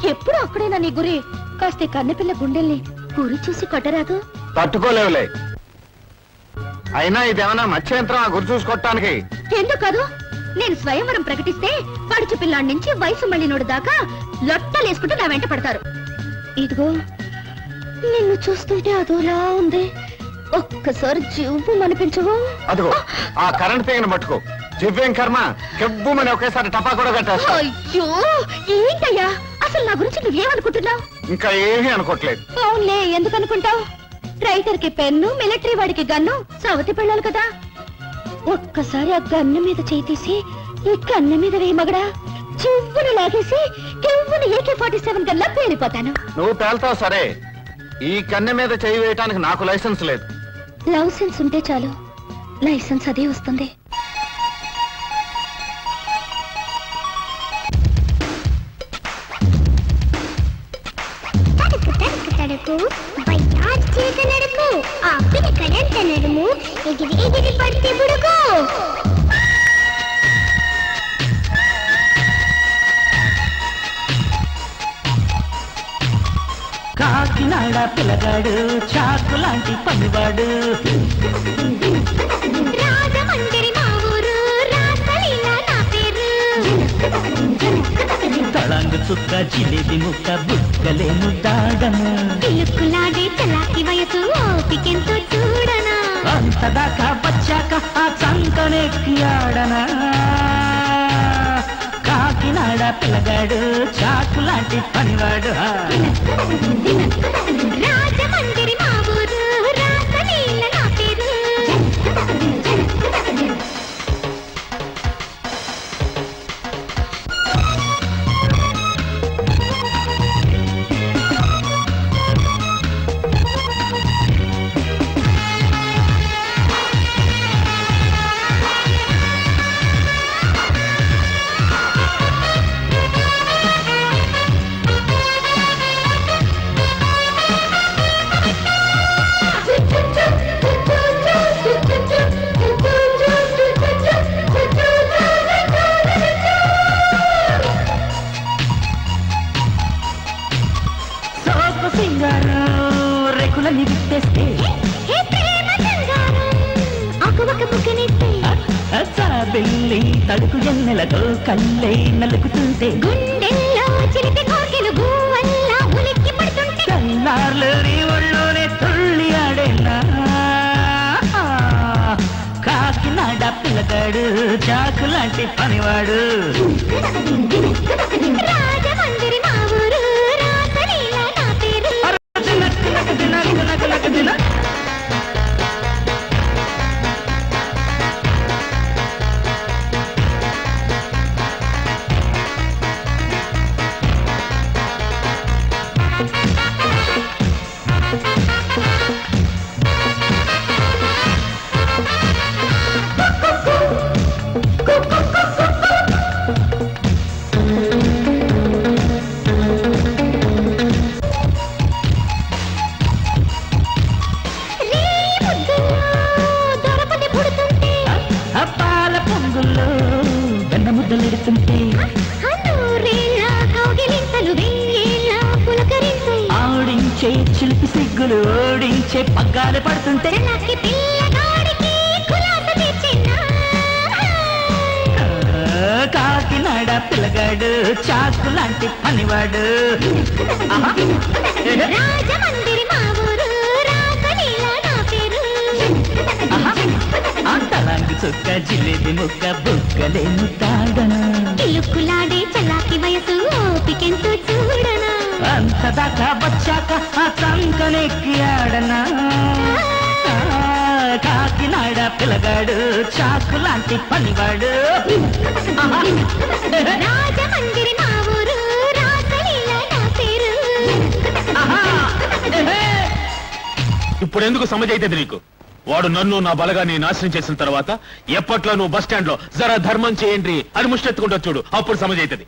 ఎప్పుడు అక్కడేనా నీ గురి? కాస్త కన్నెపిల్ల గుండెల్ని గురి చూసి కొట్టరాదు. తట్టుకోలేవులే. అయినా ఇదేమన్నా మత్స్యంత్రం గురి చూసి కొట్టడానికి? ఎందుకు కాదు? నేను స్వయంవరం ప్రకటిస్తే పడుచు పిల్లాడి నుంచి వయసు మళ్ళినోడు దాకా లొట్టలేసుకుంటూ నా వెంట పడతారు. ఇదిగో నిన్ను చూస్తుంటే అదోలా ఉంది. ఒక్కసారి జివ్వు అనిపించవు? అదిగో ఆ కరెంట్ తీగను పట్టుకో. జివ్వేం కర్మ, కెవ్వుమని ఒకేసారి టపా కూడా కట్టేస్తా. అయ్యో ఏంటయ్యా, అసలు నా గురించి నువ్వేమనుకుంటున్నావు? ఇంకా ఏమీ అనుకోవట్లేదు. అవునులే, ఎందుకు అనుకుంటావు? రైటర్ కి పెన్ను, మిలిటరీ వాడికి గన్ను, సవతి పెళ్ళాలి కదా. ఒక్కసారి ఆ గన్ను మీద చేయి తీసి ఈ కన్ను మీద వేయి మగడా, చువ్వును లాగేసి కెవ్వును AK-47 గల్లా పేలిపోతాను. నువ్వు పేల్తావు సరే, ఈ కన్నె మీద చేయి వేయటానికి నాకు లైసెన్స్ లేదు. లైసెన్స్ ఉంటే చాలు, లైసెన్స్ అదే వస్తుంది. తడుకు బయ్యార్ చేత నడుకు, ఆపిన కరెంట నడుము, ఎగిరి ఎగిరి పడితే బుడుకు. కాకినాడ పిల్లగాడు, చాకు లాంటి పనివాడు, రాజమండ్రి మా ఊరు, రాసలీలా నా పేరు. తళంగు చుక్క, జిలేబి ముక్క, బుక్కలేము దాడను, పిలుక్కులాడే చలాకి వయసు, ఓపికెంతో చూడనా. అంతదాకా వచ్చాక ఆ చంకనెక్కి ఆడనా. కాకినాడ పిల్లగాడు, చాకు లాంటి పనివాడు, రాజమండ్రి మా ఊరు, రాసలీలా నా పేరు. రెకులని విట్టేస్తే బిల్లి తడుకు ఎన్నెలతో కళ్ళే నలుగుతుంటే, గుండెల్లో చిలిపి కోకెలు గువ్వల్లా ఉలిక్కి పడుతుంటే, కన్నార్లు నీ ఒళ్ళోనే తుళ్ళి ఆడేనా. కాకినాడ పిల్లగాడు, చాకు లాంటి పనివాడు, రాజమండ్రి మా ఊరు, రాసలీలా నా పేరు. పాల పొంగుల్లో వెన్న ముద్దలెడుతుంటే, ఆడించే చిలిపి సిగ్గులు ఓడించే పగ్గాలు పడుతుంటే, కాకినాడ పిల్లగాడు, చాకు లాంటి పనివాడు, రాజమండ్రి మా ఊరు, రాసలీలా నా పేరు. అంతలాంటి చుక్క, జిలేబి ముక్క, బుక్కలేము తాడను, పిలుక్కులాడే చలాకి వయసు, ఓపికెంతో చూడనా. అంతదాకా వచ్చాక ఆ చంకనెక్కి ఆడనా. కాకినాడ పిల్లగాడు, చాకు లాంటి పనివాడు, రాజమండ్రి మా ఊరు, రాసలీలా నా పేరు. ఇప్పుడు ఎందుకు సమజ్ అయితే నీకు? వాడు నన్ను నా బలగాన్ని నాశనం చేసిన తర్వాత ఎప్పట్లో నువ్వు బస్ స్టాండ్ లో జరా ధర్మం చేయండి అని ముష్టెత్తుకుంటా చూడు, అప్పుడు సమజ్ అవుతుంది.